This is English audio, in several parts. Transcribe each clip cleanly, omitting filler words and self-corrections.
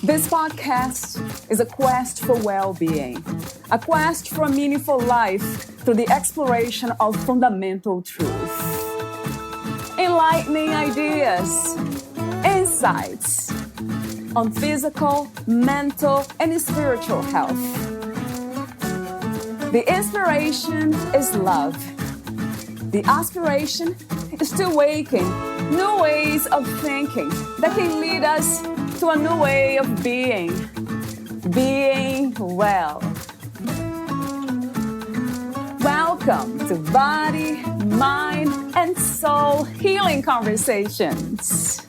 This podcast is a quest for well-being, a quest for a meaningful life through the exploration of fundamental truth. Enlightening ideas, insights on physical, mental, and spiritual health. The inspiration is love. The aspiration is to awaken new ways of thinking that can lead us to a new way of being well. Welcome to Body, Mind, and Soul Healing Conversations.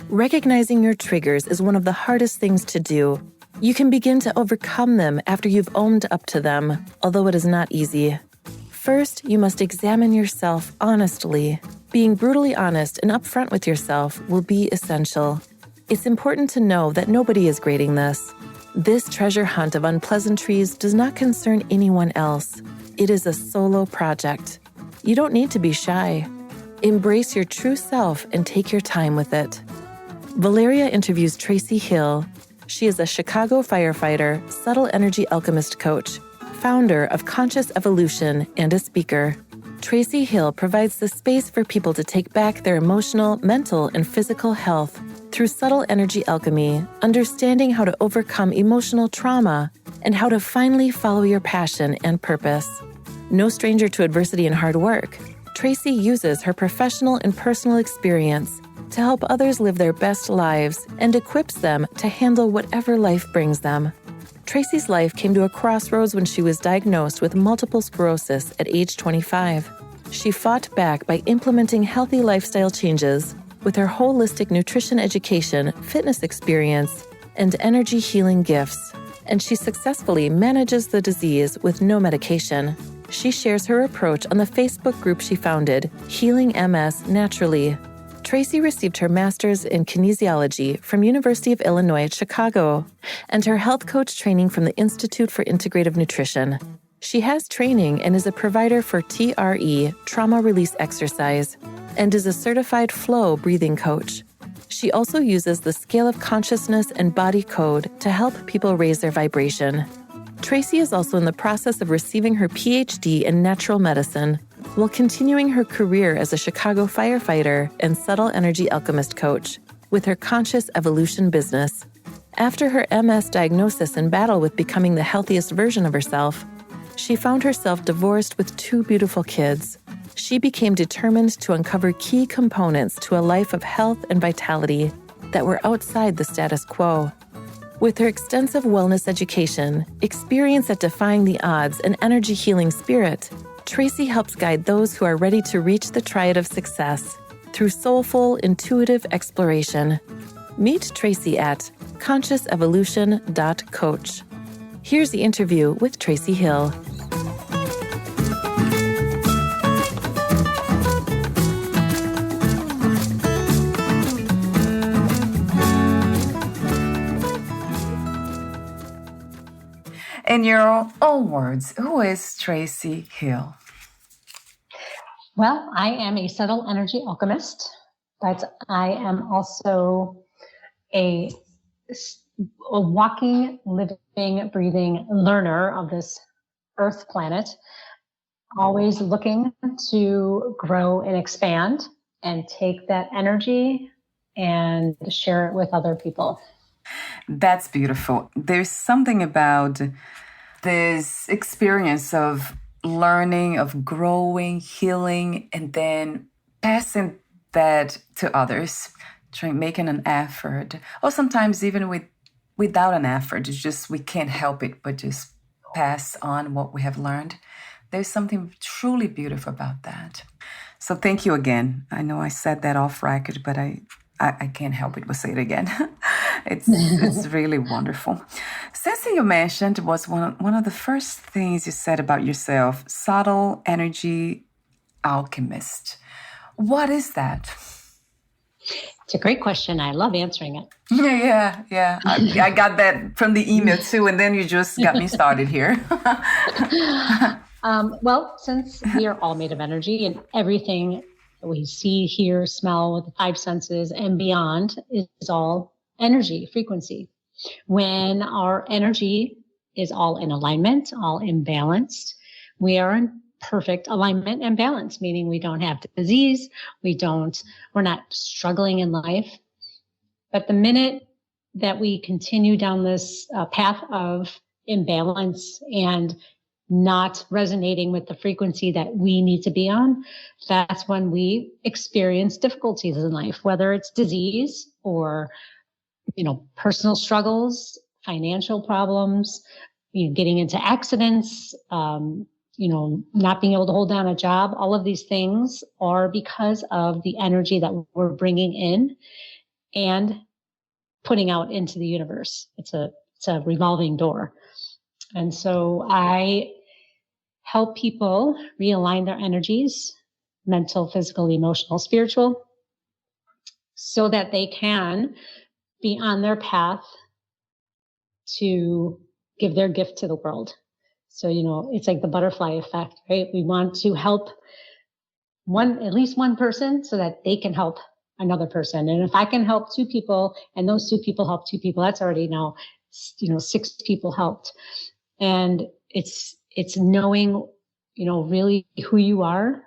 Recognizing your triggers is one of the hardest things to do. You can begin to overcome them after you've owned up to them, although it is not easy. First, you must examine yourself honestly. Being brutally honest and upfront with yourself will be essential. It's important to know that nobody is grading this. This treasure hunt of unpleasantries does not concern anyone else. It is a solo project. You don't need to be shy. Embrace your true self and take your time with it. Valeria interviews Traci Hill. She is a Chicago firefighter, subtle energy alchemist coach, founder of Conscious Evolution, and a speaker. Traci Hill provides the space for people to take back their emotional, mental, and physical health through subtle energy alchemy, understanding how to overcome emotional trauma, and how to finally follow your passion and purpose. No stranger to adversity and hard work, Traci uses her professional and personal experience to help others live their best lives and equips them to handle whatever life brings them. Traci's life came to a crossroads when she was diagnosed with multiple sclerosis at age 25. She fought back by implementing healthy lifestyle changes with her holistic nutrition education, fitness experience, and energy healing gifts, and she successfully manages the disease with no medication. She shares her approach on the Facebook group she founded, Healing MS Naturally. Traci received her master's in kinesiology from University of Illinois at Chicago and her health coach training from the Institute for Integrative Nutrition. She has training and is a provider for TRE, trauma release exercise, and is a certified flow breathing coach. She also uses the scale of consciousness and body code to help people raise their vibration. Traci is also in the process of receiving her PhD in natural medicine while continuing her career as a Chicago firefighter and subtle energy alchemist coach with her Conscious Evolution business. After her MS diagnosis and battle with becoming the healthiest version of herself, she found herself divorced with 2 beautiful kids. She became determined to uncover key components to a life of health and vitality that were outside the status quo. With her extensive wellness education, experience at defying the odds, and energy healing spirit, Traci helps guide those who are ready to reach the triad of success through soulful, intuitive exploration. Meet Traci at consciousevolution.coach. Here's the interview with Traci Hill. In your own words, who is Traci Hill? Well, I am a subtle energy alchemist, but I am also a walking, living, breathing learner of this Earth planet, always looking to grow and expand and take that energy and share it with other people. That's beautiful. There's something about this experience of learning, of growing, healing, and then passing that to others, making an effort, or sometimes even without an effort. It's just we can't help it but just pass on what we have learned. There's something truly beautiful about that. So thank you again. I know I said that off record, but I can't help it but say it again. It's really wonderful. Something you mentioned was one of the first things you said about yourself, subtle energy Alchemist. What is that? It's a great question. I love answering it. Yeah. I got that from the email too, and then you just got me started here. Well, since we are all made of energy and everything that we see, hear, smell with the five senses and beyond is all energy, frequency. When our energy is all in alignment, all imbalanced, we are in perfect alignment and balance, meaning we don't have disease, we're not struggling in life. But the minute that we continue down this path of imbalance and not resonating with the frequency that we need to be on, that's when we experience difficulties in life, whether it's disease or, personal struggles, financial problems, getting into accidents, not being able to hold down a job. All of these things are because of the energy that we're bringing in and putting out into the universe. It's a revolving door. And so I help people realign their energies, mental, physical, emotional, spiritual, so that they can be on their path to give their gift to the world. So, it's like the butterfly effect, right? We want to help at least one person so that they can help another person. And if I can help two people and those two people help two people, that's already now, 6 people helped. And it's knowing, really who you are,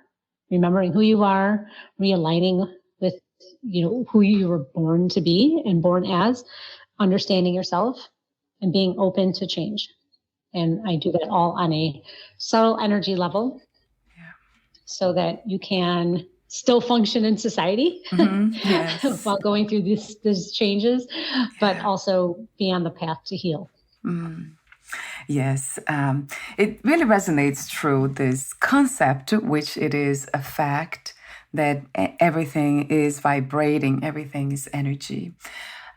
remembering who you are, realigning with, who you were born to be and born as, understanding yourself and being open to change. And I do that all on a subtle energy level so that you can still function in society Yes. while going through these changes, but also be on the path to heal. Yes, it really resonates through this concept, which it is a fact that everything is vibrating, everything is energy.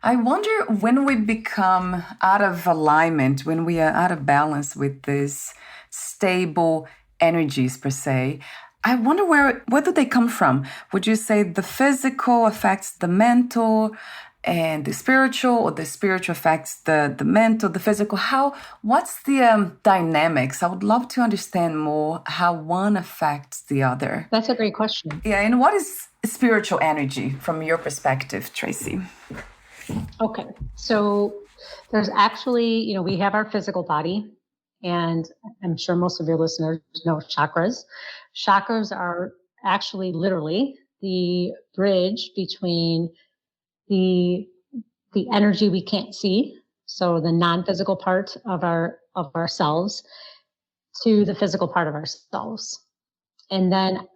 I wonder when we become out of alignment, when we are out of balance with these stable energies per se, I wonder where do they come from? Would you say the physical affects the mental and the spiritual, or the spiritual affects the mental, the physical? What's the dynamics? I would love to understand more how one affects the other. That's a great question. Yeah, and what is spiritual energy from your perspective, Tracy? Okay, so there's actually, we have our physical body, and I'm sure most of your listeners know chakras. Chakras are actually literally the bridge between the energy we can't see, so the non-physical part of ourselves, to the physical part of ourselves. And then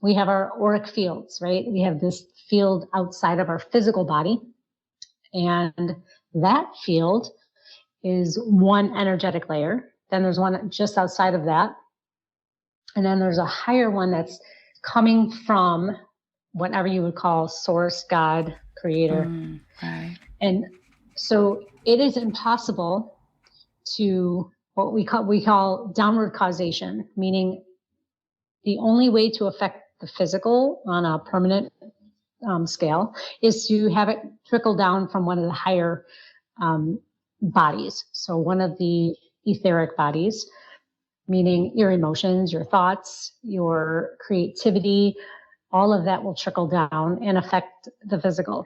we have our auric fields, right? We have this field outside of our physical body. And that field is one energetic layer. Then there's one just outside of that. And then there's a higher one that's coming from whatever you would call source, God, creator. Right. And so it is impossible to what we call downward causation, meaning the only way to affect the physical on a permanent scale is to have it trickle down from one of the higher bodies. So one of the etheric bodies, meaning your emotions, your thoughts, your creativity, all of that will trickle down and affect the physical.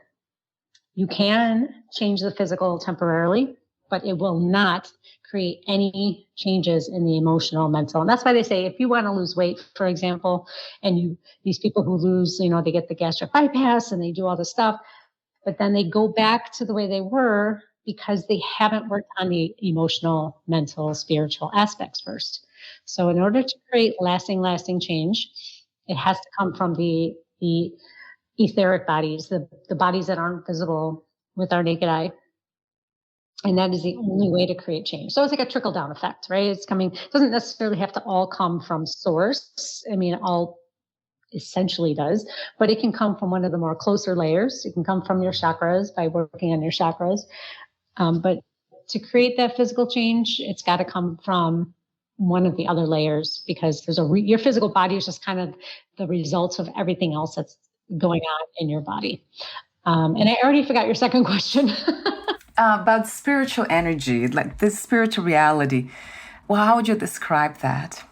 You can change the physical temporarily, but it will not create any changes in the emotional, mental. And that's why they say if you want to lose weight, for example, and these people who lose, they get the gastric bypass and they do all this stuff, but then they go back to the way they were because they haven't worked on the emotional, mental, spiritual aspects first. So in order to create lasting change, it has to come from the etheric bodies, the bodies that aren't visible with our naked eye. And that is the only way to create change. So it's like a trickle down effect, right? It doesn't necessarily have to all come from source. I mean, it all essentially does, but it can come from one of the more closer layers. It can come from your chakras by working on your chakras. But to create that physical change, it's got to come from one of the other layers, because there's your physical body is just kind of the results of everything else that's going on in your body. And I already forgot your second question. About spiritual energy, like this spiritual reality. Well, how would you describe that?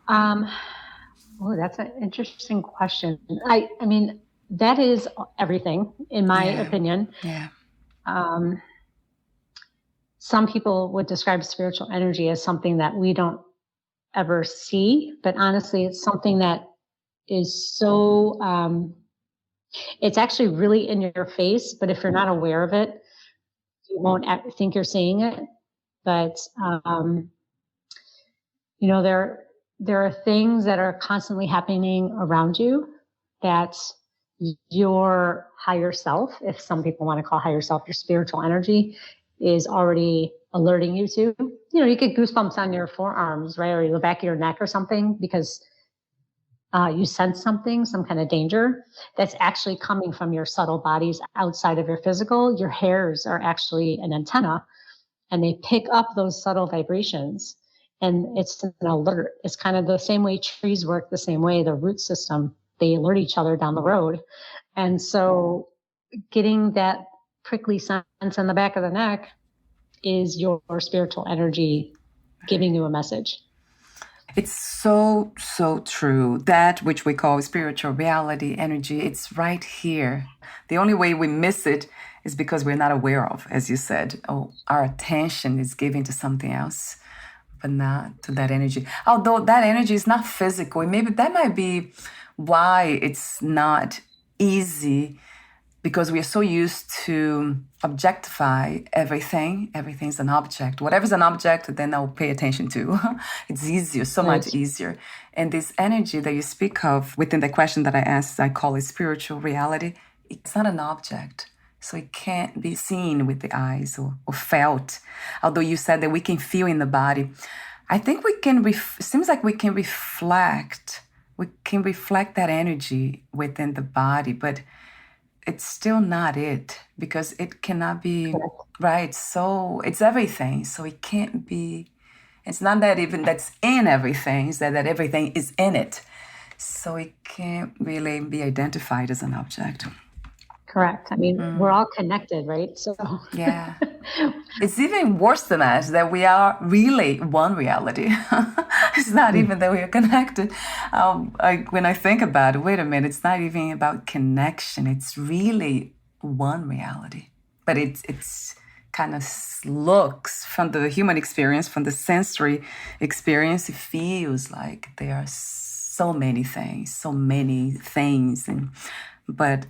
Oh, that's an interesting question. I mean, that is everything, in my opinion. Yeah. Some people would describe spiritual energy as something that we don't ever see, but honestly, it's something that is so, it's actually really in your face, but if you're not aware of it, you won't think you're seeing it. But, you know, there are things that are constantly happening around you that your higher self, if some people want to call higher self, your spiritual energy, is already alerting you to. You know, you get goosebumps on your forearms, right? Or the back of your neck or something, because you sense something, some kind of danger that's actually coming from your subtle bodies outside of your physical. Your hairs are actually an antenna, and they pick up those subtle vibrations. And it's an alert. It's kind of the same way trees work, the same way the root system, they alert each other down the road. And so getting that prickly sense in the back of the neck is your spiritual energy giving you a message. It's so, so true. That which we call spiritual reality, energy, it's right here. The only way we miss it is because we're not aware of, as you said. Oh, our attention is given to something else, but not to that energy. Although that energy is not physical, and maybe that might be why it's not easy, because we are so used to objectify everything. Everything's an object. Whatever's an object, then I'll pay attention to. It's easier, so much easier. And this energy that you speak of within the question that I asked, I call it spiritual reality. It's not an object. So it can't be seen with the eyes or felt. Although you said that we can feel in the body. I think we can, seems like we can reflect. We can reflect that energy within the body, but it's still not it, because it cannot be, right? So it's everything. So it can't be, it's not that even that's in everything, it's that everything is in it. So it can't really be identified as an object. Correct. I mean, we're all connected, right? So yeah. It's even worse than that we are really one reality. It's not even that we are connected. When I think about it, wait a minute, it's not even about connection. It's really one reality. But it's kind of looks from the human experience, from the sensory experience, it feels like there are so many things. But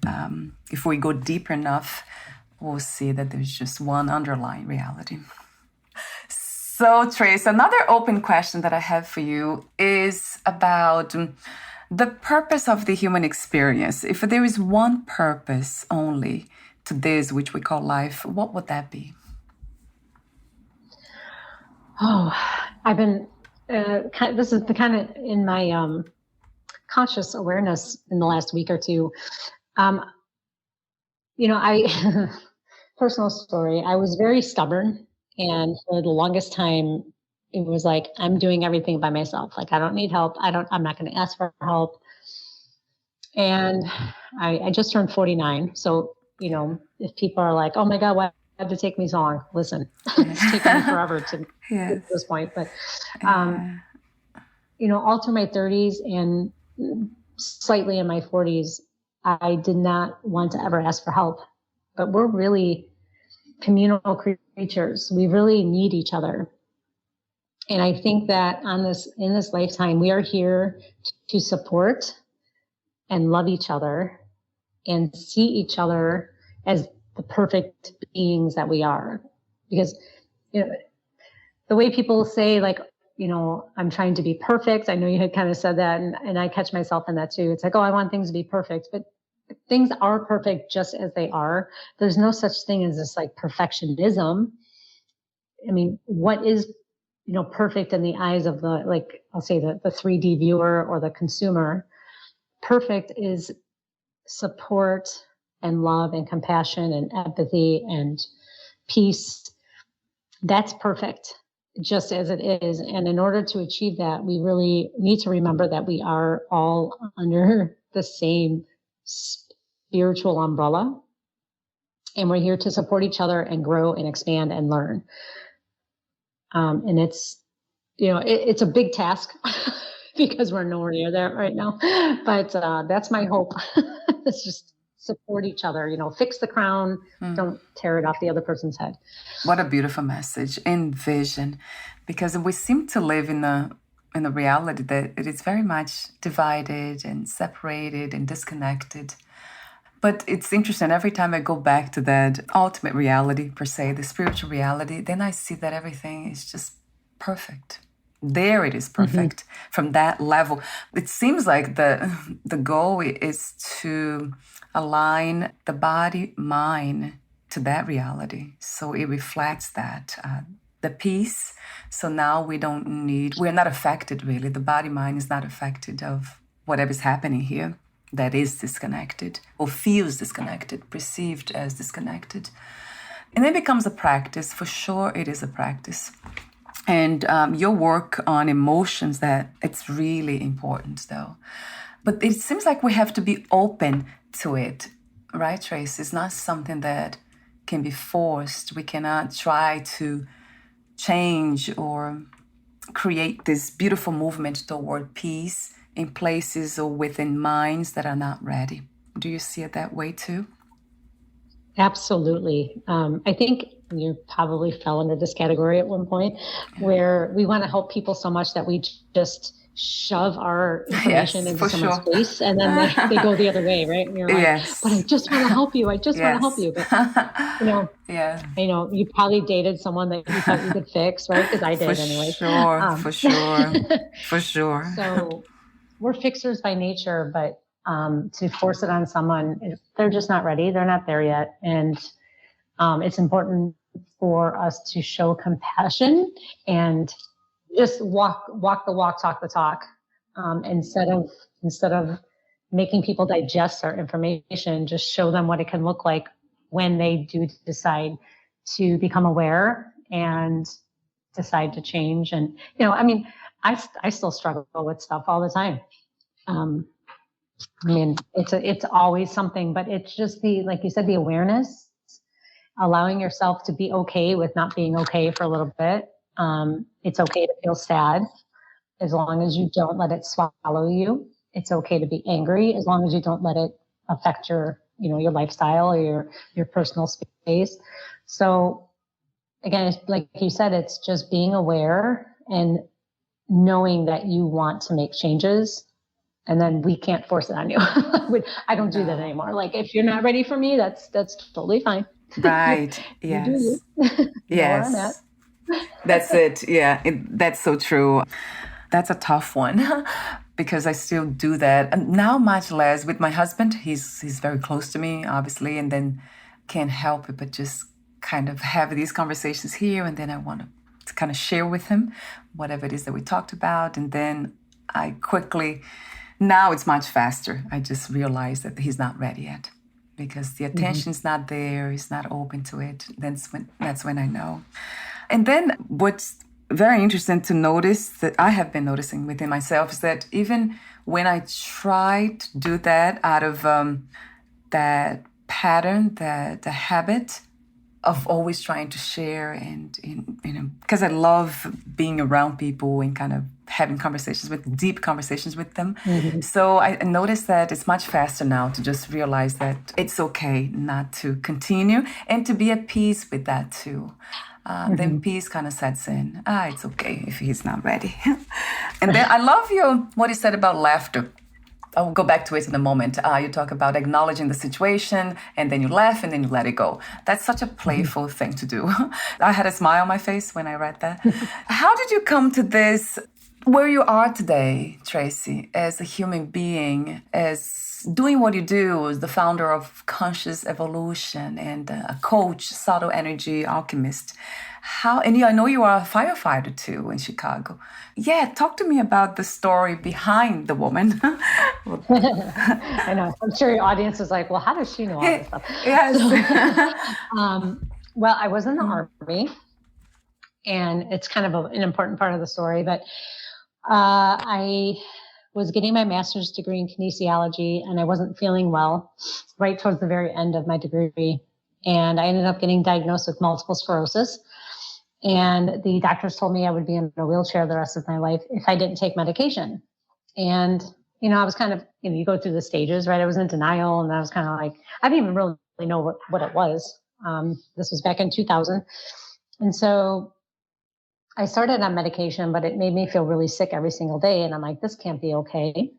if we go deep enough, we'll see that there's just one underlying reality. So, Trace, another open question that I have for you is about the purpose of the human experience. If there is one purpose only to this, which we call life, what would that be? Oh, I've been, this is the kind of in my conscious awareness in the last week or two. You know, personal story, I was very stubborn, and for the longest time, it was like, I'm doing everything by myself. Like, I don't need help. I'm not going to ask for help. And I just turned 49. So, you know, if people are like, oh my God, why did it take me so long? Listen, it's taken me forever to get to this point. But, you know, all through my 30s and slightly in my 40s, I did not want to ever ask for help. But we're really communal creatures. We really need each other. And I think that in this lifetime, we are here to support and love each other and see each other as the perfect beings that we are. Because, you know, the way people say, like, you know, I'm trying to be perfect. I know you had kind of said that, and I catch myself in that too. It's like, oh, I want things to be perfect, but things are perfect just as they are. There's no such thing as this like perfectionism. I mean, what is, you know, perfect in the eyes of the, like, I'll say the 3D viewer or the consumer? Perfect is support and love and compassion and empathy and peace. That's perfect. just as it is. And in order to achieve that, we really need to remember that we are all under the same spiritual umbrella. And we're here to support each other and grow and expand and learn. And it's, it's a big task because we're nowhere near that right now. But that's my hope. It's just support each other, fix the crown, don't tear it off the other person's head. What a beautiful message and vision, because we seem to live in a reality that it is very much divided and separated and disconnected. But it's interesting, every time I go back to that ultimate reality, per se, the spiritual reality, then I see that everything is just perfect. There it is perfect from that level. It seems like the goal is to align the body, mind to that reality. So it reflects that, the peace. So now we're not affected really. The body, mind is not affected of whatever's happening here that is disconnected or feels disconnected, perceived as disconnected. And it becomes a practice. For sure, it is a practice. And your work on emotions, that it's really important though. But it seems like we have to be open to it, right, Tracy? It's not something that can be forced. We cannot try to change or create this beautiful movement toward peace in places or within minds that are not ready. Do you see it that way too? Absolutely. I think you probably fell into this category at one point where we want to help people so much that we just shove our information into someone's face, and then they go the other way, right? And you're like, but I just want to help you. I just want to help you. But, you probably dated someone that you thought you could fix, right? Because I did anyway. For sure. So we're fixers by nature, but to force it on someone, they're just not ready. They're not there yet. And it's important for us to show compassion and just walk the walk, talk the talk. Instead of making people digest our information, just show them what it can look like when they do decide to become aware and decide to change. And, I still struggle with stuff all the time. It's always something, but it's just like you said, the awareness, allowing yourself to be okay with not being okay for a little bit. It's okay to feel sad as long as you don't let it swallow you. It's okay to be angry as long as you don't let it affect your lifestyle or your personal space. So again, like you said, it's just being aware and knowing that you want to make changes. And then we can't force it on you. I don't do that anymore. Like, if you're not ready for me, that's totally fine. Right. Yes. Yes. That's it. Yeah. That's so true. That's a tough one because I still do that. And now much less with my husband. He's very close to me, obviously, and then can't help it but just kind of have these conversations here. And then I want to kind of share with him whatever it is that we talked about. And then I quickly... Now it's much faster. I just realized that he's not ready yet because the attention's not there. He's not open to it. That's when I know. And then what's very interesting to notice that I have been noticing within myself is that even when I try to do that out of that pattern, the habit of always trying to share and because I love being around people and kind of having deep conversations with them. So I noticed that it's much faster now to just realize that it's okay not to continue and to be at peace with that too. Then peace kind of sets in. It's okay if he's not ready. And then I love what you said about laughter. I'll go back to it in a moment. You talk about acknowledging the situation and then you laugh and then you let it go. That's such a playful thing to do. I had a smile on my face when I read that. How did you come to this, where you are today, Tracy, as a human being, as doing what you do as the founder of Conscious Evolution and a coach, subtle energy alchemist? And I know you are a firefighter too in Chicago. Yeah, talk to me about the story behind the woman. I know. I'm sure your audience is like, well, how does she know all this stuff? Yes. Well, I was in the Army, And it's kind of an important part of the story, but I was getting my master's degree in kinesiology, and I wasn't feeling well right towards the very end of my degree. And I ended up getting diagnosed with multiple sclerosis. And the doctors told me I would be in a wheelchair the rest of my life if I didn't take medication. And, I was kind of, you go through the stages, right? I was in denial, and I was kind of like, I didn't even really know what it was. This was back in 2000. And so I started on medication, but it made me feel really sick every single day. And I'm like, this can't be okay.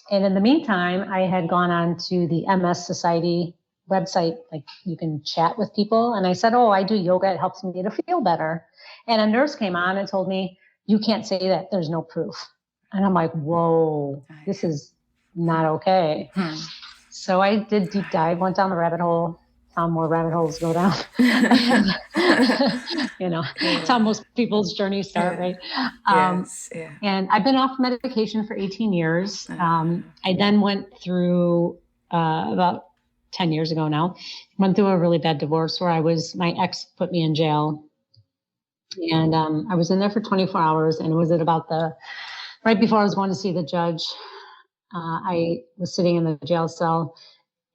And in the meantime, I had gone on to the MS Society website, like you can chat with people. And I said, oh, I do yoga. It helps me to feel better. And a nurse came on and told me, you can't say that, there's no proof. And I'm like, whoa, this is not okay. So I did deep dive, went down the rabbit hole, found more rabbit holes to go down. It's how most people's journeys start, right? And I've been off medication for 18 years. I then went through about 10 years ago now, went through a really bad divorce where my ex put me in jail. And I was in there for 24 hours, and it was at about right before I was going to see the judge. I was sitting in the jail cell,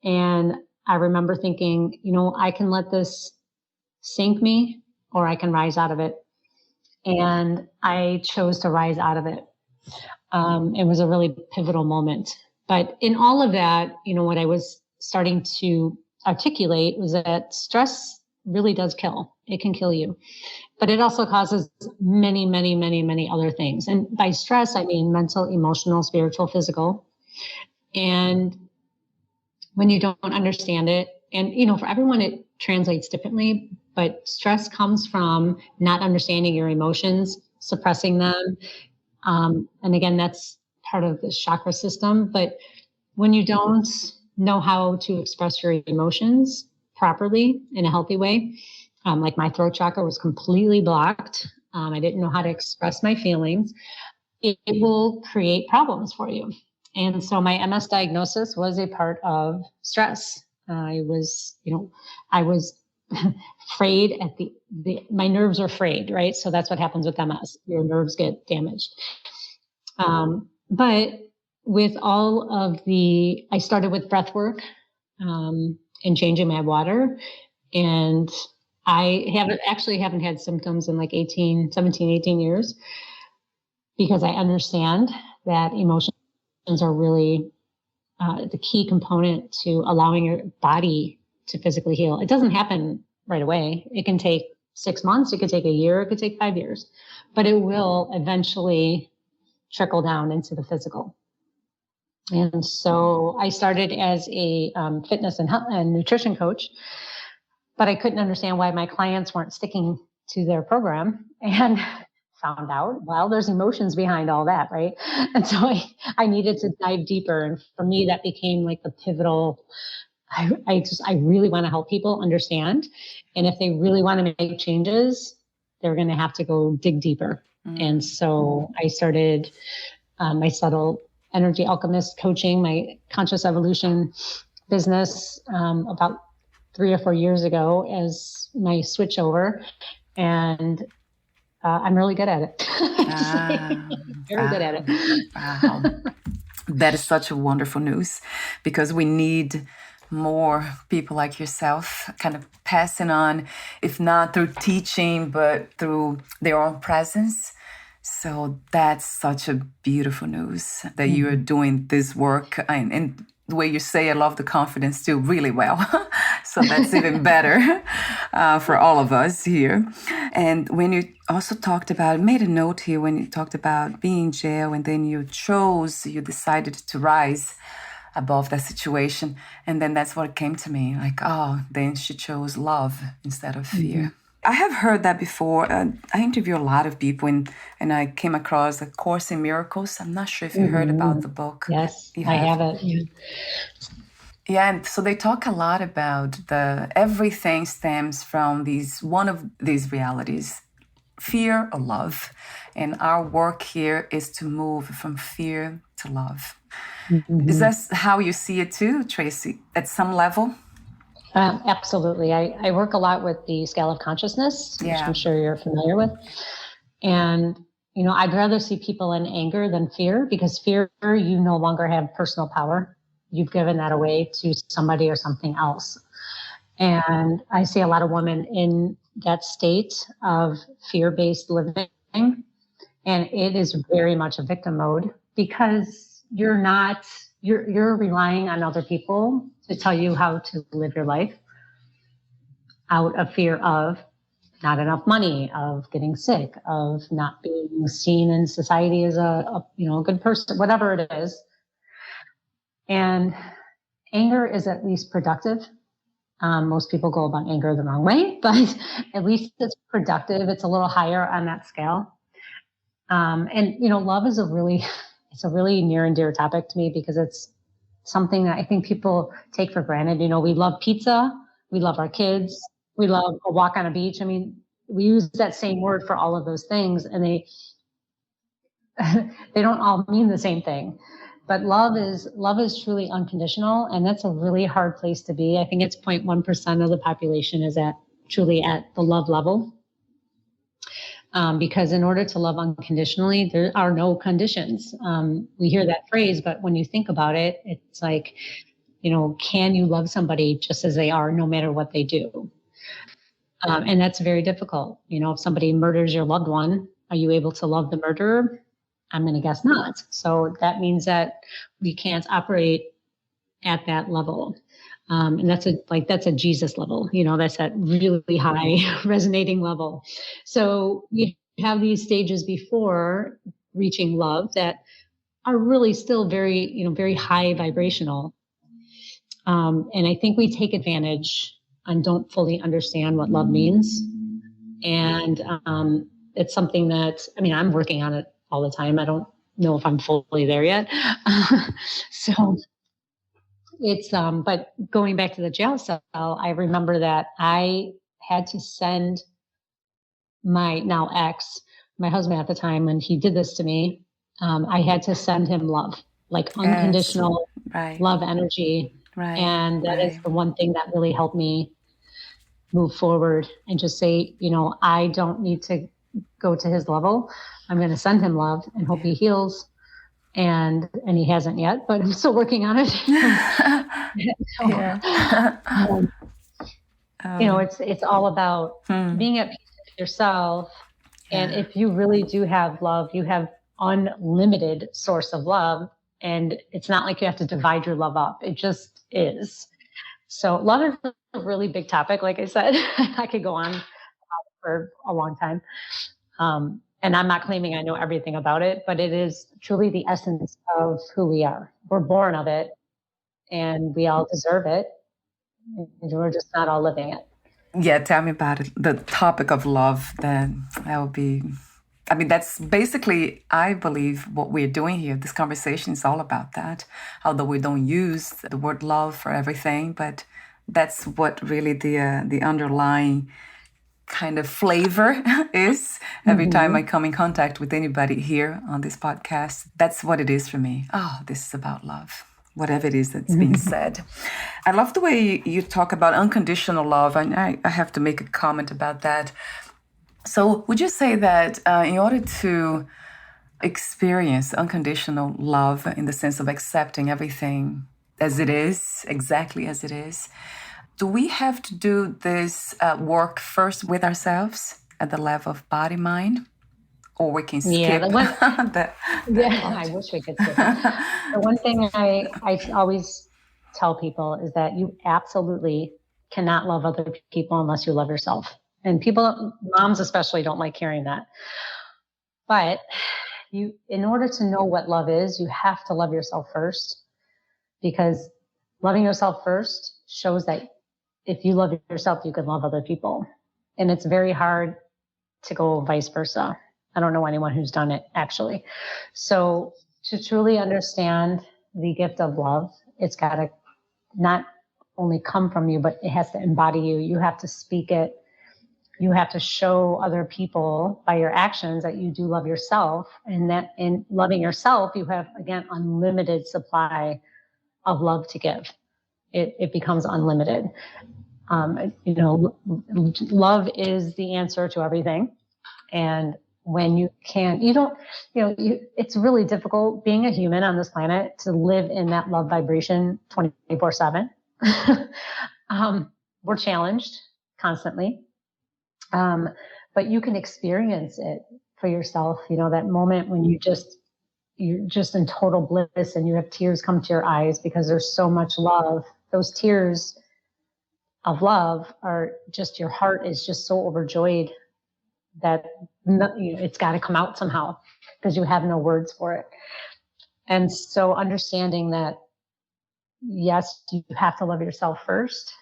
and I remember thinking, I can let this sink me, or I can rise out of it. And I chose to rise out of it. It was a really pivotal moment. But in all of that, what I was starting to articulate was that stress really does kill. It can kill you. But it also causes many, many, many, many other things. And by stress, I mean mental, emotional, spiritual, physical. And when you don't understand it, and, for everyone, it translates differently, but stress comes from not understanding your emotions, suppressing them. And again, that's part of the chakra system. But when you don't know how to express your emotions properly in a healthy way, like my throat chakra was completely blocked. I didn't know how to express my feelings. It will create problems for you. And so my MS diagnosis was a part of stress. I was frayed at my nerves are frayed, right? So that's what happens with MS. Your nerves get damaged. But with all of I started with breath work, and changing my water. And I haven't had symptoms in like 17, 18 years, because I understand that emotions are really the key component to allowing your body to physically heal. It doesn't happen right away. It can take 6 months. It could take a year. It could take 5 years, but it will eventually trickle down into the physical. And so I started as a fitness and nutrition coach, but I couldn't understand why my clients weren't sticking to their program, and found out, well, there's emotions behind all that, right? And so I needed to dive deeper. And for me, that became like the pivotal. I really want to help people understand. And if they really want to make changes, they're going to have to go dig deeper. And so I started my subtle energy alchemist coaching, my conscious evolution business about 3 or 4 years ago as my switch over. And I'm really good at it. Very good at it. Wow. That is such a wonderful news, because we need more people like yourself kind of passing on, if not through teaching, but through their own presence. So that's such a beautiful news that you are doing this work. And the way you say, I love the confidence too, really well. So that's even better for all of us here. And when you also made a note here when you talked about being in jail, and then you decided to rise above that situation. And then that's what came to me, like, then she chose love instead of fear. I have heard that before. I interview a lot of people, and I came across A Course in Miracles. I'm not sure if you heard about the book. Yes, I have it. Yeah, and so they talk a lot about everything stems from one of these realities, fear or love. And our work here is to move from fear to love. Is that how you see it too, Tracy, at some level? Absolutely. I work a lot with the scale of consciousness, which Yeah. I'm sure you're familiar with. And, I'd rather see people in anger than fear, because fear, you no longer have personal power. You've given that away to somebody or something else. And I see a lot of women in that state of fear-based living. And it is very much a victim mode, because you're relying on other people to tell you how to live your life out of fear of not enough money, of getting sick, of not being seen in society as a good person, whatever it is. And anger is at least productive. Most people go about anger the wrong way, but at least it's productive. It's a little higher on that scale. And love is it's a really near and dear topic to me, because it's something that I think people take for granted. We love pizza, we love our kids, we love a walk on a beach. I mean, we use that same word for all of those things, and they don't all mean the same thing. But love is truly unconditional, and that's a really hard place to be. I think it's 0.1% of the population is truly at the love level. Because in order to love unconditionally, there are no conditions. We hear that phrase, but when you think about it, it's like, can you love somebody just as they are, no matter what they do? And that's very difficult. If somebody murders your loved one, are you able to love the murderer? I'm going to guess not. So that means that we can't operate at that level. And that's a Jesus level, that's that really high resonating level. So we have these stages before reaching love that are really still very, very high vibrational. And I think we take advantage and don't fully understand what love means. And it's something that, I'm working on it all the time. I don't know if I'm fully there yet. So it's, but going back to the jail cell, I remember that I had to send my now ex, my husband at the time, when he did this to me, I had to send him love, like unconditional love energy. Right. And that is the one thing that really helped me move forward and just say, I don't need to go to his level. I'm going to send him love and hope he heals. And he hasn't yet, but I'm still working on it. It's all about being at peace with yourself. And if you really do have love, you have unlimited source of love. And it's not like you have to divide your love up. It just is. So love is a really big topic. Like I said, I could go on for a long time. And I'm not claiming I know everything about it, but it is truly the essence of who we are. We're born of it, and we all deserve it. And we're just not all living it. Yeah, tell me about it. The topic of love, that will be, that's basically, I believe, what we're doing here. This conversation is all about that. Although we don't use the word love for everything, but that's what really the underlying kind of flavor is every time I come in contact with anybody here on this podcast. That's what it is for me. Oh, this is about love, whatever it is that's being said. I love the way you talk about unconditional love, and I have to make a comment about that. So would you say that in order to experience unconditional love, in the sense of accepting everything as it is, exactly as it is, do we have to do this work first with ourselves at the level of body, mind? Or we can skip that? I wish we could skip it. The one thing I always tell people is that you absolutely cannot love other people unless you love yourself. And moms especially, don't like hearing that. But in order to know what love is, you have to love yourself first, because loving yourself first shows that if you love yourself, you can love other people. And it's very hard to go vice versa. I don't know anyone who's done it, actually. So to truly understand the gift of love, it's got to not only come from you, but it has to embody you. You have to speak it. You have to show other people by your actions that you do love yourself. And that in loving yourself, you have, again, unlimited supply of love to give. It becomes unlimited. Love is the answer to everything. And when you can't, it's really difficult being a human on this planet to live in that love vibration 24/7. We're challenged constantly. But you can experience it for yourself, that moment when you're just in total bliss and you have tears come to your eyes because there's so much love. Those tears of love are just, your heart is just so overjoyed that it's got to come out somehow because you have no words for it. And so understanding that, yes, you have to love yourself first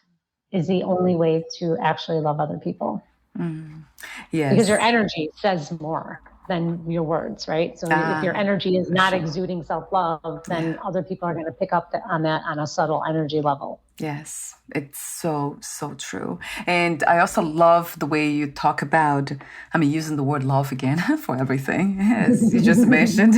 is the only way to actually love other people. Yes. Because your energy says more than your words, right? So if your energy is not exuding self-love, then other people are going to pick up on that on a subtle energy level. Yes, it's so, so true. And I also love the way you talk about, using the word love again for everything, as you just mentioned.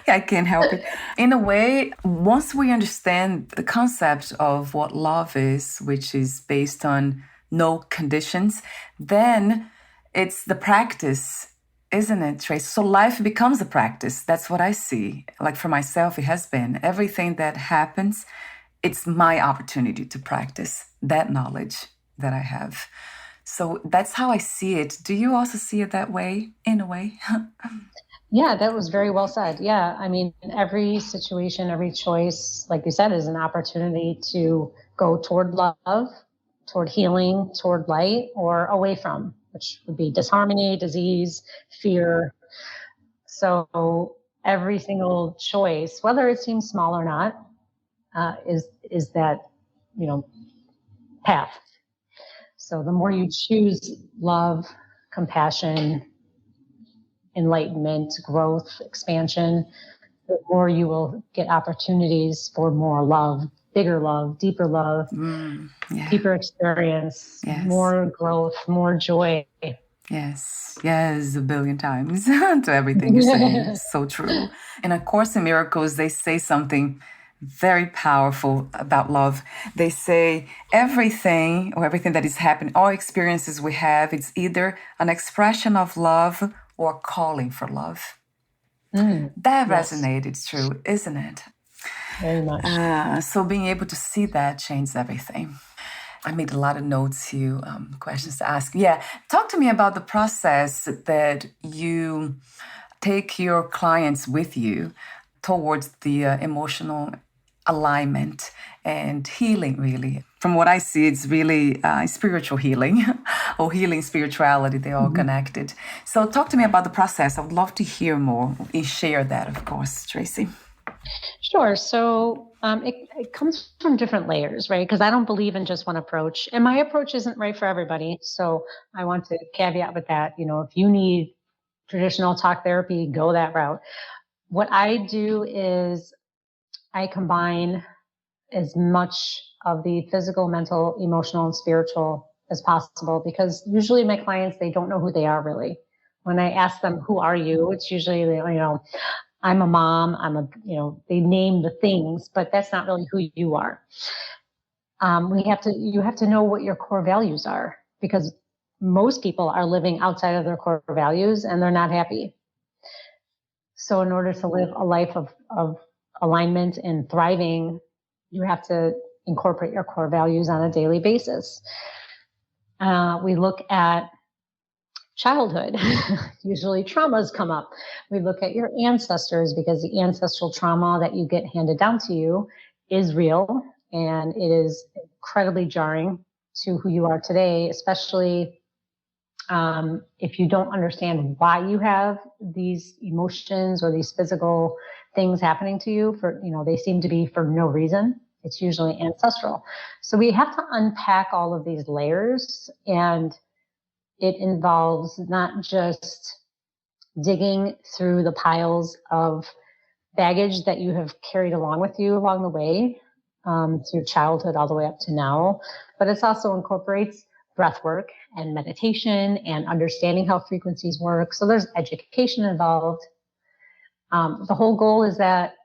I can't help it. In a way, once we understand the concept of what love is, which is based on no conditions, then it's the practice, isn't it, Trace? So life becomes a practice. That's what I see. Like for myself, it has been. Everything that happens, it's my opportunity to practice that knowledge that I have. So that's how I see it. Do you also see it that way, in a way? Yeah, that was very well said. Yeah, every situation, every choice, like you said, is an opportunity to go toward love, toward healing, toward light, or away from, which would be disharmony, disease, fear. So every single choice, whether it seems small or not, is that, path. So the more you choose love, compassion, enlightenment, growth, expansion, the more you will get opportunities for more love, bigger love, deeper love, deeper experience, more growth, more joy. Yes, a billion times to everything you're saying. So true. In A Course in Miracles, they say something very powerful about love. They say everything that is happening, all experiences we have, it's either an expression of love or calling for love. That resonated. It's true, isn't it? Very much. So being able to see that changes everything. I made a lot of notes here, questions to ask. Yeah, talk to me about the process that you take your clients with you towards the emotional alignment and healing, really. From what I see, it's really spiritual healing or healing spirituality. They're all connected. So talk to me about the process. I would love to hear more and share that, of course, Tracy. Sure. So it comes from different layers, right? Because I don't believe in just one approach. And my approach isn't right for everybody. So I want to caveat with that. If you need traditional talk therapy, go that route. What I do is I combine as much of the physical, mental, emotional, and spiritual as possible, because usually my clients, they don't know who they are really. When I ask them, who are you? It's usually, I'm a mom, they name the things, but that's not really who you are. You have to know what your core values are, because most people are living outside of their core values and they're not happy. So in order to live a life of alignment and thriving, you have to incorporate your core values on a daily basis. We look at childhood. Usually traumas come up. We look at your ancestors, because the ancestral trauma that you get handed down to you is real, and it is incredibly jarring to who you are today, especially if you don't understand why you have these emotions or these physical things happening to you. They seem to be for no reason. It's usually ancestral. So we have to unpack all of these layers, and it involves not just digging through the piles of baggage that you have carried along with you along the way, through childhood all the way up to now, but it also incorporates breath work and meditation and understanding how frequencies work. So there's education involved. The whole goal is that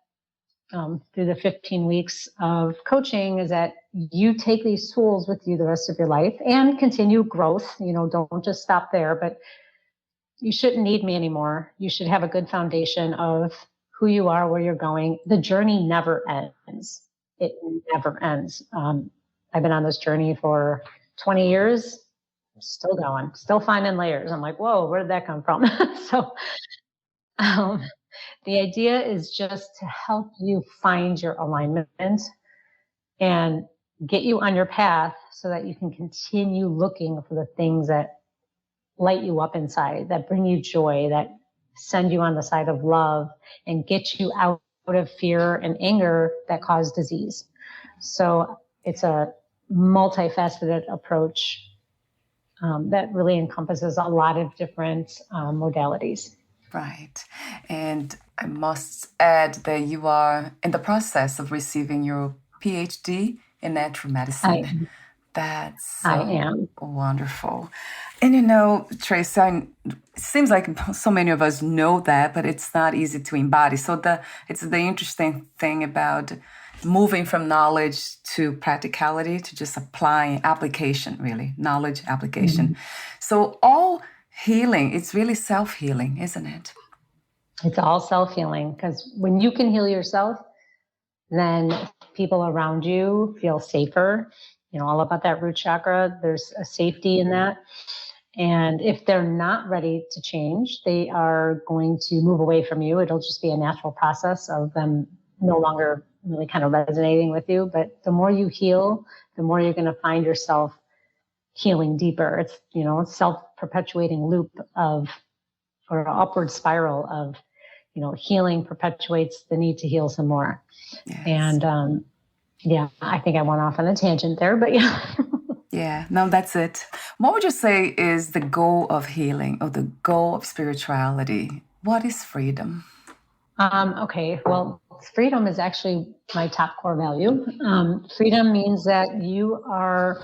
through the 15 weeks of coaching is that you take these tools with you the rest of your life and continue growth. Don't just stop there, but you shouldn't need me anymore. You should have a good foundation of who you are, where you're going. The journey never ends. It never ends. I've been on this journey for 20 years. I'm still going, still finding layers. I'm like, whoa, where did that come from? So the idea is just to help you find your alignment and get you on your path so that you can continue looking for the things that light you up inside, that bring you joy, that send you on the side of love and get you out of fear and anger that cause disease. So it's a multifaceted approach that really encompasses a lot of different modalities. Right. And I must add that you are in the process of receiving your PhD in natural medicine. That's so I am. wonderful. And Tracy, it seems like so many of us know that, but it's not easy to embody. So it's the interesting thing about moving from knowledge to practicality, to just application, really, knowledge application. Mm-hmm. So all healing, it's really self-healing, isn't it? It's all self-healing, because when you can heal yourself, then people around you feel safer. All about that root chakra. There's a safety in that. And if they're not ready to change, they are going to move away from you. It'll just be a natural process of them no longer really kind of resonating with you. But the more you heal, the more you're going to find yourself healing deeper. It's, a self-perpetuating loop or an upward spiral of, healing perpetuates the need to heal some more. Yes. And, yeah, I think I went off on a tangent there, but yeah. Yeah, no, that's it. What would you say is the goal of healing, or the goal of spirituality? What is freedom? Okay, well, freedom is actually my top core value. Freedom means that you are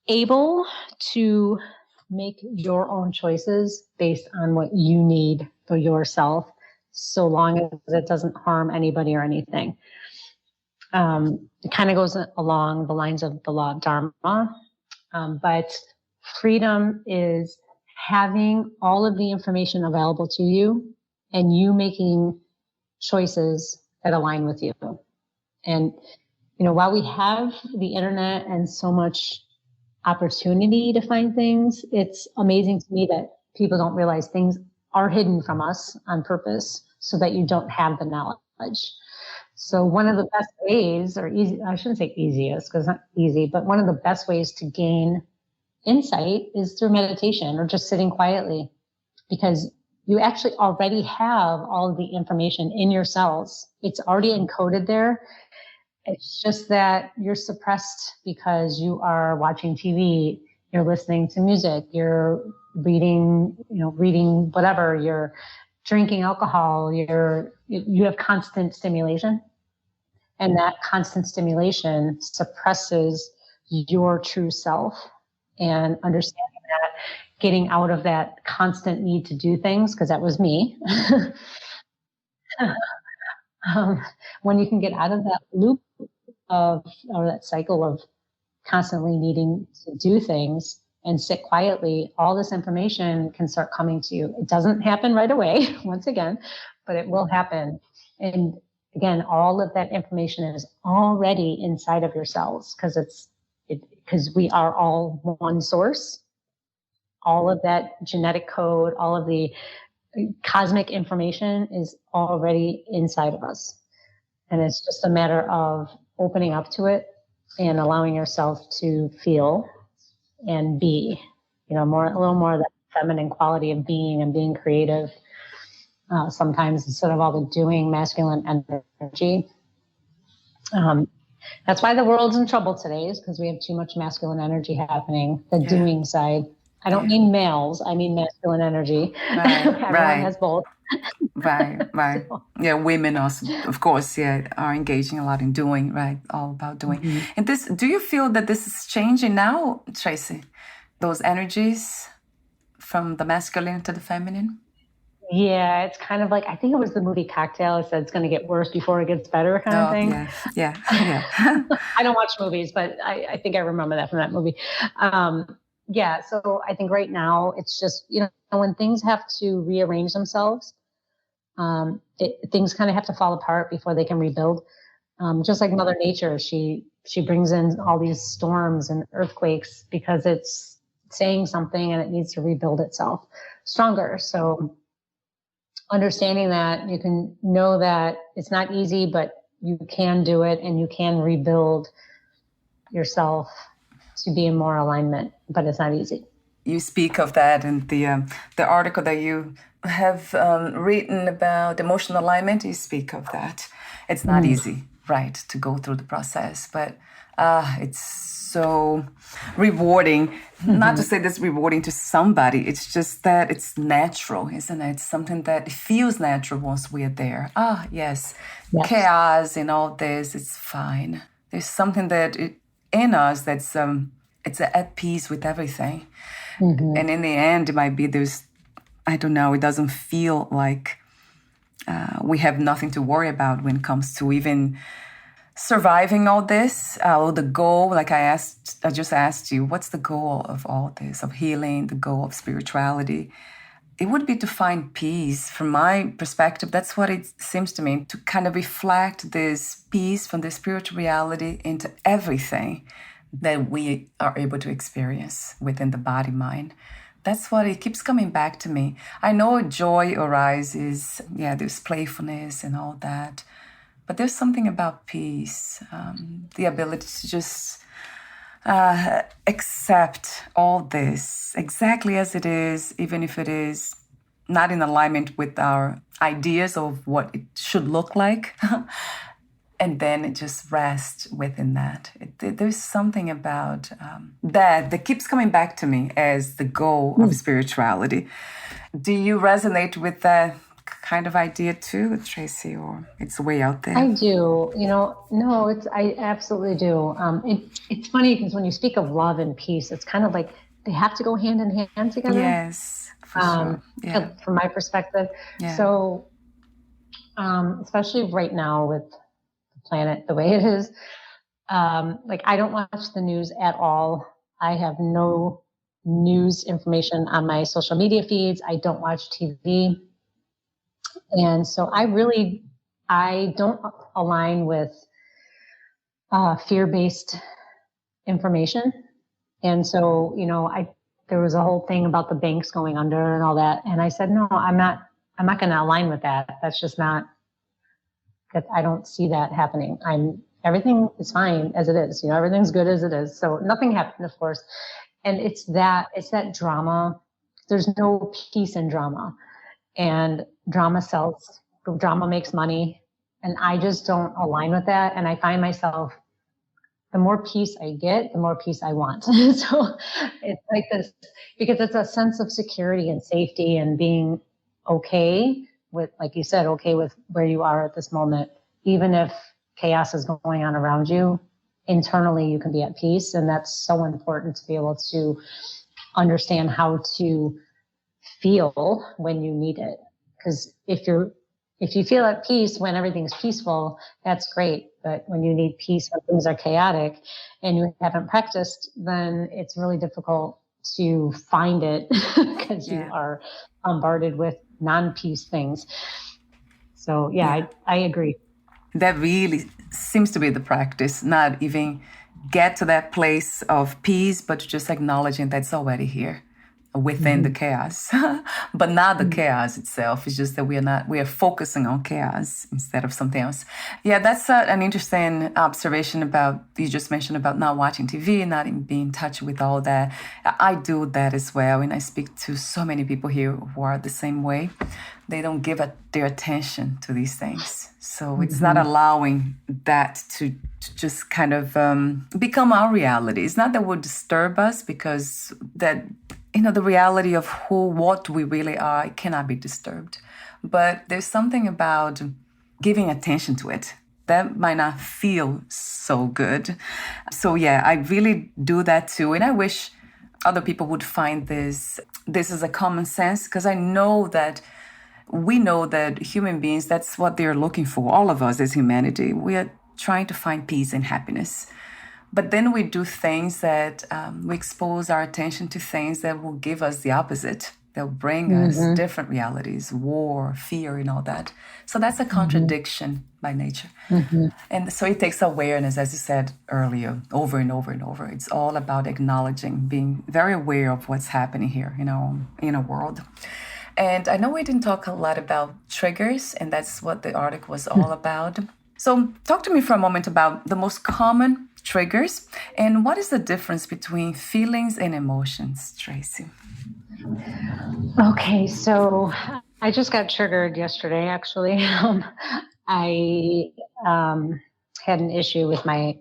able to make your own choices based on what you need for yourself, so long as it doesn't harm anybody or anything. It kind of goes along the lines of the law of Dharma. But freedom is having all of the information available to you and you making choices that align with you. And, while we have the internet and so much opportunity to find things, it's amazing to me that people don't realize things are hidden from us on purpose so that you don't have the knowledge. So one of the best ways, or easy, I shouldn't say easiest because it's not easy, but one of the best ways to gain insight is through meditation or just sitting quietly, because you actually already have all of the information in your cells. It's already encoded there. It's just that you're suppressed because you are watching TV, you're listening to music, you're reading whatever, you're drinking alcohol, you have constant stimulation. And that constant stimulation suppresses your true self. And understanding that, getting out of that constant need to do things, because that was me. When you can get out of that loop or that cycle of constantly needing to do things and sit quietly, all this information can start coming to you. It doesn't happen right away, once again, but it will happen. And again, all of that information is already inside of your cells, because we are all one source. All of that genetic code, all of the cosmic information is already inside of us. And it's just a matter of opening up to it and allowing yourself to feel and be, a little more of that feminine quality of being and being creative. Sometimes instead of all the doing, masculine energy. That's why the world's in trouble today, is because we have too much masculine energy happening, the doing side. I don't mean males, I mean masculine energy. Right, Everyone has both. Right. So. Yeah, women also, of course, are engaging a lot in doing, right? All about doing. Mm-hmm. And do you feel that this is changing now, Tracy? Those energies from the masculine to the feminine? Yeah, it's kind of like, I think it was the movie Cocktail. It said it's going to get worse before it gets better kind of Oh, thing. yeah, yeah, yeah. I don't watch movies, but I think I remember that from that movie. Yeah, so I think right now it's just, when things have to rearrange themselves, things kind of have to fall apart before they can rebuild. Just like Mother Nature, she brings in all these storms and earthquakes because it's saying something and it needs to rebuild itself stronger. So understanding that, you can know that it's not easy, but you can do it and you can rebuild yourself to be in more alignment, but it's not easy. You speak of that in the article that you have written about emotional alignment. You speak of that. It's not easy, right, to go through the process, but it's so rewarding. Not to say that's rewarding to somebody. It's just that it's natural, isn't it? It's something that feels natural once we're there. Yes. Chaos and all this, it's fine. There's something that in us that's it's at peace with everything. And in the end, it might be I don't know, it doesn't feel like we have nothing to worry about when it comes to even surviving all this. The goal, like I just asked you, what's the goal of all this, of healing, the goal of spirituality? It would be to find peace. From my perspective, that's what it seems to me, to kind of reflect this peace from the spiritual reality into everything that we are able to experience within the body-mind. That's what it keeps coming back to me. I know joy arises, there's playfulness and all that, but there's something about peace, the ability to just accept all this exactly as it is, even if it is not in alignment with our ideas of what it should look like. And then it just rests within that. There's something about that keeps coming back to me as the goal of spirituality. Do you resonate with that kind of idea too, Tracy, or it's way out there? I do. No, I absolutely do. It's funny because when you speak of love and peace, it's kind of like they have to go hand in hand together. Yes, for sure. Yeah. From my perspective. Yeah. So, especially right now with planet the way it is, I don't watch the news at all. I have no news information on my social media feeds. I don't watch TV, and so I don't align with fear-based information. And so there was a whole thing about the banks going under and all that, and I said no, I'm not going to align with that. That's just not. That I don't see that happening. Everything is fine as it is. Everything's good as it is. So nothing happened, of course. And it's that drama. There's no peace in drama, and drama sells. Drama makes money, and I just don't align with that. And I find myself, the more peace I get, the more peace I want. So it's like this, because it's a sense of security and safety and being okay with, like you said, okay with where you are at this moment. Even if chaos is going on around you, internally you can be at peace. And that's so important to be able to understand how to feel when you need it. Because if you feel at peace when everything's peaceful, that's great. But when you need peace when things are chaotic and you haven't practiced, then it's really difficult to find it because you are bombarded with non-peace things. So I agree. That really seems to be the practice, not even get to that place of peace, but just acknowledging that it's already here within the chaos, but not the chaos itself. It's just that we are focusing on chaos instead of something else. Yeah, that's an interesting observation about, you just mentioned about not watching TV, not being in touch with all that. I do that as well. And I speak to so many people here who are the same way. They don't give their attention to these things. So it's not allowing that to just kind of become our reality. It's not that will disturb us, because that, the reality of what we really are, it cannot be disturbed. But there's something about giving attention to it that might not feel so good. So I really do that too. And I wish other people would find this is a common sense, because I know that we know that human beings, that's what they're looking for. All of us as humanity, we are trying to find peace and happiness. But then we do things that we expose our attention to things that will give us the opposite. They'll bring us different realities, war, fear, and all that. So that's a contradiction by nature. And so it takes awareness, as you said earlier, over and over and over. It's all about acknowledging, being very aware of what's happening here in our inner world. And I know we didn't talk a lot about triggers, and that's what the article was all about. So talk to me for a moment about the most common triggers and what is the difference between feelings and emotions, Tracy? Okay, so I just got triggered yesterday, actually. I had an issue with my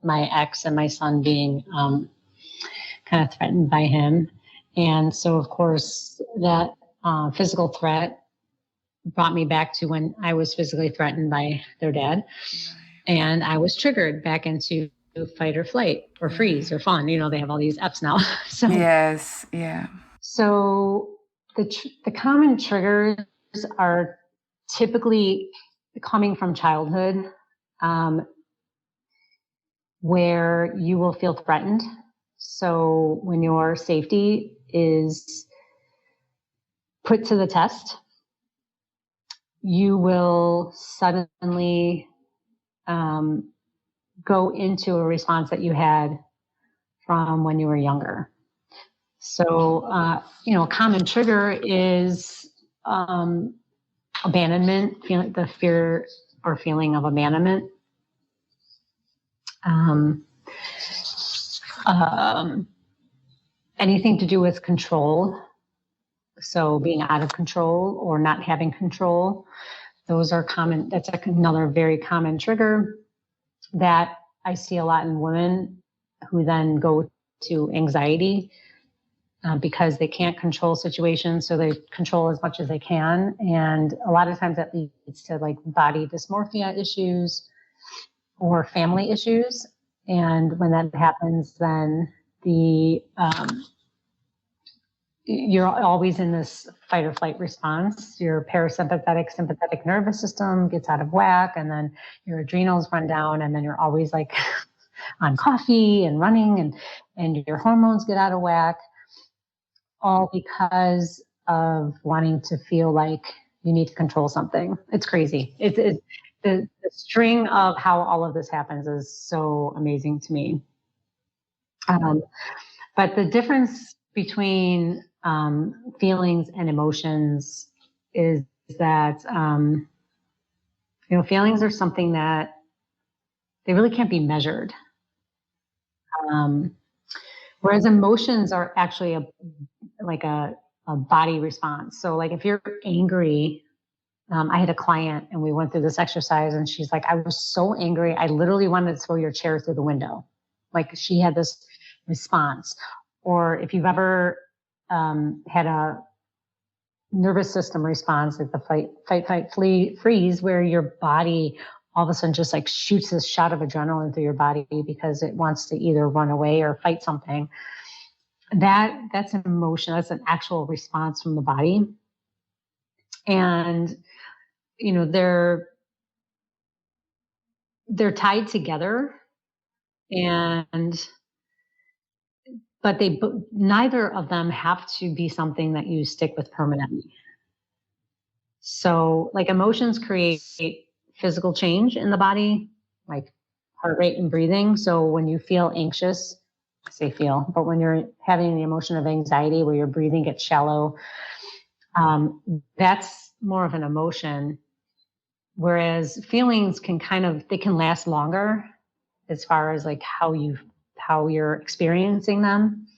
ex and my son being kind of threatened by him. And so, of course, that physical threat brought me back to when I was physically threatened by their dad. And I was triggered back into fight or flight or freeze or fawn. You know, they have all these F's now. So yes, yeah. So the common triggers are typically coming from childhood, where you will feel threatened. So when your safety is put to the test, you will suddenly go into a response that you had from when you were younger. So, a common trigger is abandonment, the fear or feeling of abandonment. Anything to do with control. So being out of control or not having control. Those are common. That's another very common trigger that I see a lot in women who then go to anxiety because they can't control situations. So they control as much as they can. And a lot of times that leads to like body dysmorphia issues or family issues. And when that happens, then you're always in this fight or flight response. Your parasympathetic, sympathetic nervous system gets out of whack, and then your adrenals run down, and then you're always like on coffee and running, and your hormones get out of whack, all because of wanting to feel like you need to control something. It's crazy. The string of how all of this happens is so amazing to me. But the difference between feelings and emotions is that, feelings are something that they really can't be measured. Whereas emotions are actually a body response. So like if you're angry, I had a client and we went through this exercise and she's like, I was so angry. I literally wanted to throw your chair through the window. Like she had this response. Or if you've ever had a nervous system response, like the fight, flee, freeze, where your body all of a sudden just like shoots this shot of adrenaline through your body because it wants to either run away or fight something. That's an emotion. That's an actual response from the body. And, they're tied together but neither of them have to be something that you stick with permanently. So like emotions create physical change in the body, like heart rate and breathing. So when you feel anxious, I say feel, but when you're having the emotion of anxiety where your breathing gets shallow, that's more of an emotion. Whereas feelings can they can last longer as far as like how you're experiencing them.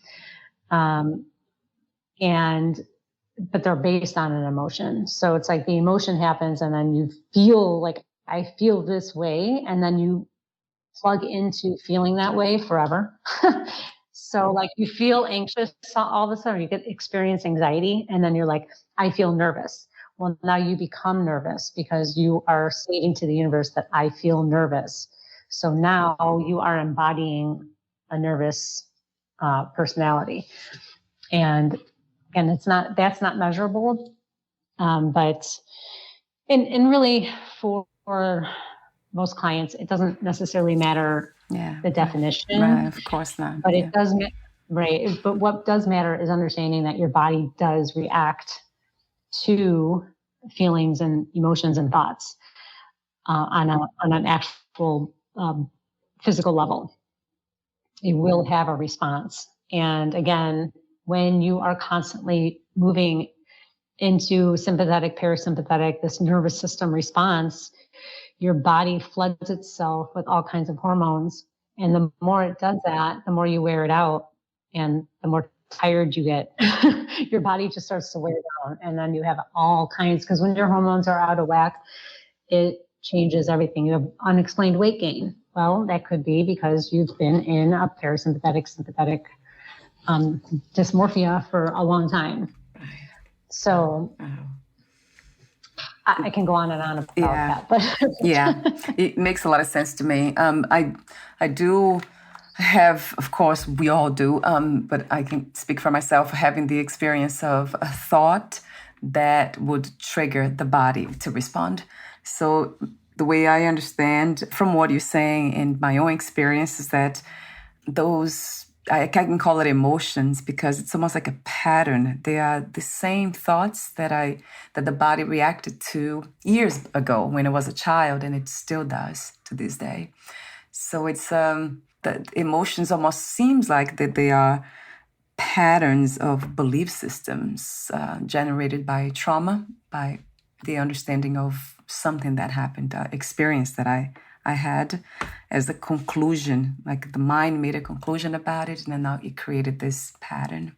But they're based on an emotion. So it's like the emotion happens and then you feel like, I feel this way. And then you plug into feeling that way forever. So like you feel anxious all of a sudden, you experience anxiety and then you're like, I feel nervous. Well, now you become nervous because you are stating to the universe that I feel nervous. So now you are embodying a nervous personality. And that's not measurable. But and really for most clients, it doesn't necessarily matter the definition. Right, of course not. But it does, right. But what does matter is understanding that your body does react to feelings and emotions and thoughts on an actual physical level. It will have a response. And again, when you are constantly moving into sympathetic, parasympathetic, this nervous system response, your body floods itself with all kinds of hormones. And the more it does that, the more you wear it out and the more tired you get. Your body just starts to wear down. And then you have all kinds, because when your hormones are out of whack, it changes everything. You have unexplained weight gain. Well, that could be because you've been in a parasympathetic, sympathetic dysmorphia for a long time. So I can go on and on about that. But yeah, it makes a lot of sense to me. I do have, of course, we all do, but I can speak for myself, having the experience of a thought that would trigger the body to respond. So the way I understand from what you're saying in my own experience is that those, I can call it emotions because it's almost like a pattern. They are the same thoughts that the body reacted to years ago when I was a child, and it still does to this day. So it's the emotions almost seems like that they are patterns of belief systems generated by trauma, by the understanding of something that happened, experience that I had as the conclusion, like the mind made a conclusion about it, and then now it created this pattern.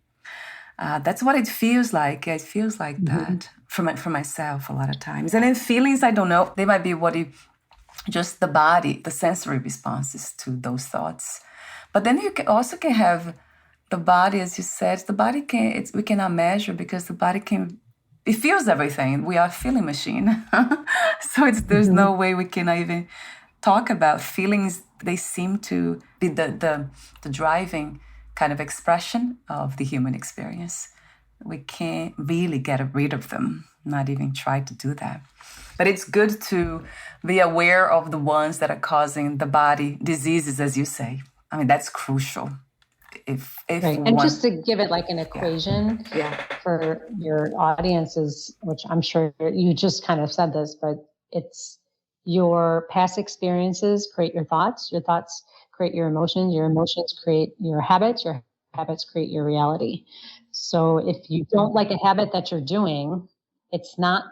That's what it feels like. It feels like that for myself a lot of times. And then feelings, I don't know, they might be just the body, the sensory responses to those thoughts. But then you also can have the body, as you said, the body we cannot measure because the body it feels everything. We are a feeling machine. So there's no way we can even talk about feelings. They seem to be the driving kind of expression of the human experience. We can't really get rid of them, not even try to do that. But it's good to be aware of the ones that are causing the body diseases, as you say. I mean, that's crucial. If right. And just to give it like an equation for your audiences, which I'm sure you just kind of said this, but it's your past experiences create your thoughts create your emotions create your habits create your reality. So if you don't like a habit that you're doing, it's not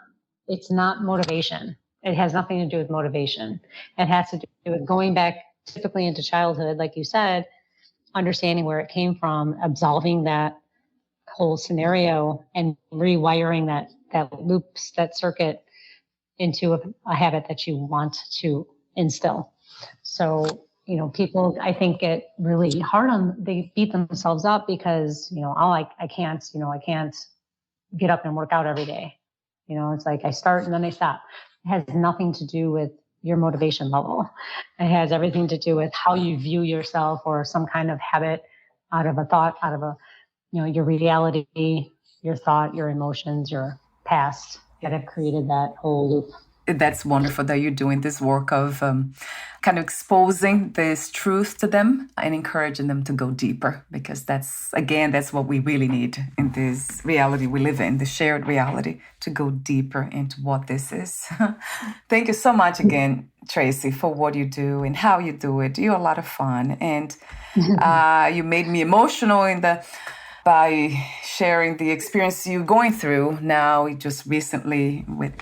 motivation. It has nothing to do with motivation. It has to do with going back typically into childhood, like you said, understanding where it came from, absolving that whole scenario and rewiring that loops, that circuit into a habit that you want to instill. So, people, I think, get really hard they beat themselves up because, I can't get up and work out every day. It's like I start and then I stop. It has nothing to do with your motivation level. It has everything to do with how you view yourself or some kind of habit out of a thought, out of your reality, your thought, your emotions, your past that have created that whole loop. That's wonderful that you're doing this work of kind of exposing this truth to them and encouraging them to go deeper, because that's what we really need in this reality we live in, the shared reality, to go deeper into what this is. Thank you so much again, Tracy, for what you do and how you do it. You're a lot of fun, and you made me emotional by sharing the experience you're going through now, just recently with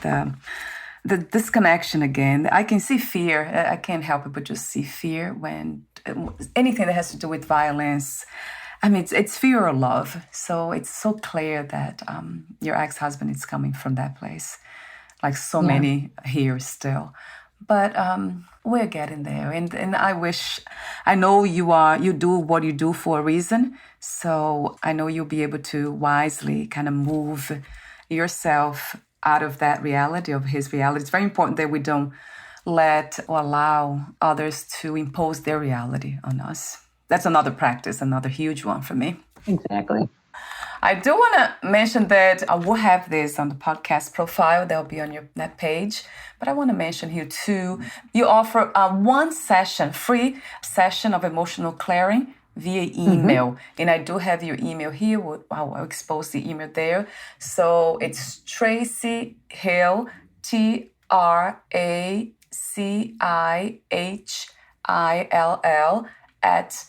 the disconnection again. I can see fear. I can't help it but just see fear when anything that has to do with violence. I mean, it's fear or love. So it's so clear that your ex-husband is coming from that place, like so many here still. But we're getting there. And I know you do what you do for a reason. So I know you'll be able to wisely kind of move yourself out of that reality, of his reality. It's very important that we don't let or allow others to impose their reality on us. That's another practice, another huge one for me. Exactly. I do want to mention that I will have this on the podcast profile. That'll be on your that page. But I want to mention here too, you offer one session, free session of emotional clearing via email. And I do have your email here. I'll expose the email there. So it's Tracy Hill, TraciHill at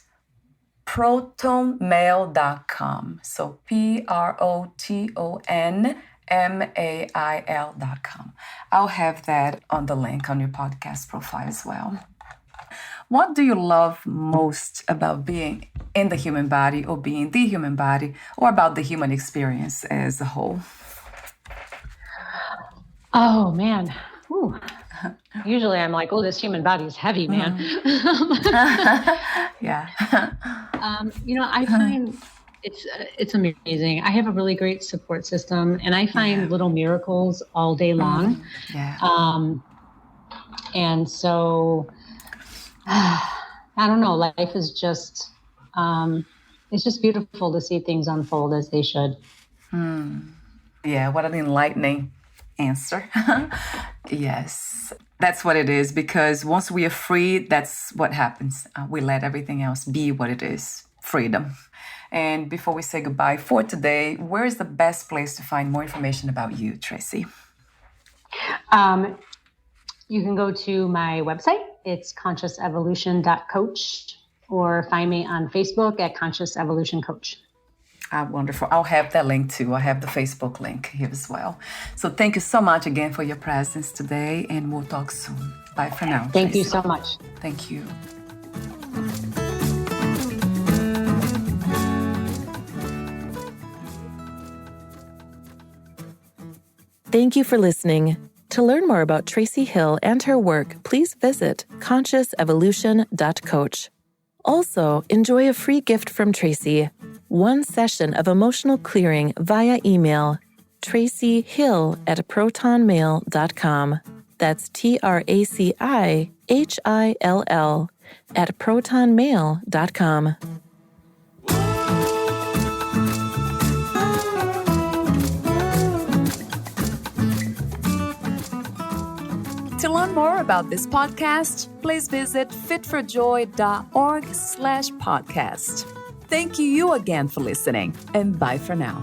protonmail.com. So protonmail.com. I'll have that on the link on your podcast profile as well. What do you love most about being in the human body or being the human body or about the human experience as a whole? Oh, man. Ooh. Usually I'm like, oh, this human body is heavy, man. Yeah. I find it's amazing. I have a really great support system, and I find little miracles all day long. Yeah. And so, I don't know, life is just, it's just beautiful to see things unfold as they should. Yeah, what an enlightening answer. Yes, that's what it is, because once we are free, that's what happens. We let everything else be what it is, freedom. And before we say goodbye for today, where is the best place to find more information about you, Tracy? You can go to my website. It's consciousevolution.coach, or find me on Facebook at Conscious Evolution Coach. Wonderful. I'll have that link too. I have the Facebook link here as well. So thank you so much again for your presence today, and we'll talk soon. Bye for now. Thank Tracy. you so much. Thank you. Thank you for listening. To learn more about Tracy Hill and her work, please visit consciousevolution.coach. Also, enjoy a free gift from Tracy. One session of emotional clearing via email. Traci Hill at protonmail.com. That's TraciHill at protonmail.com. To learn more about this podcast, please visit fitforjoy.org/podcast. Thank you again for listening, and bye for now.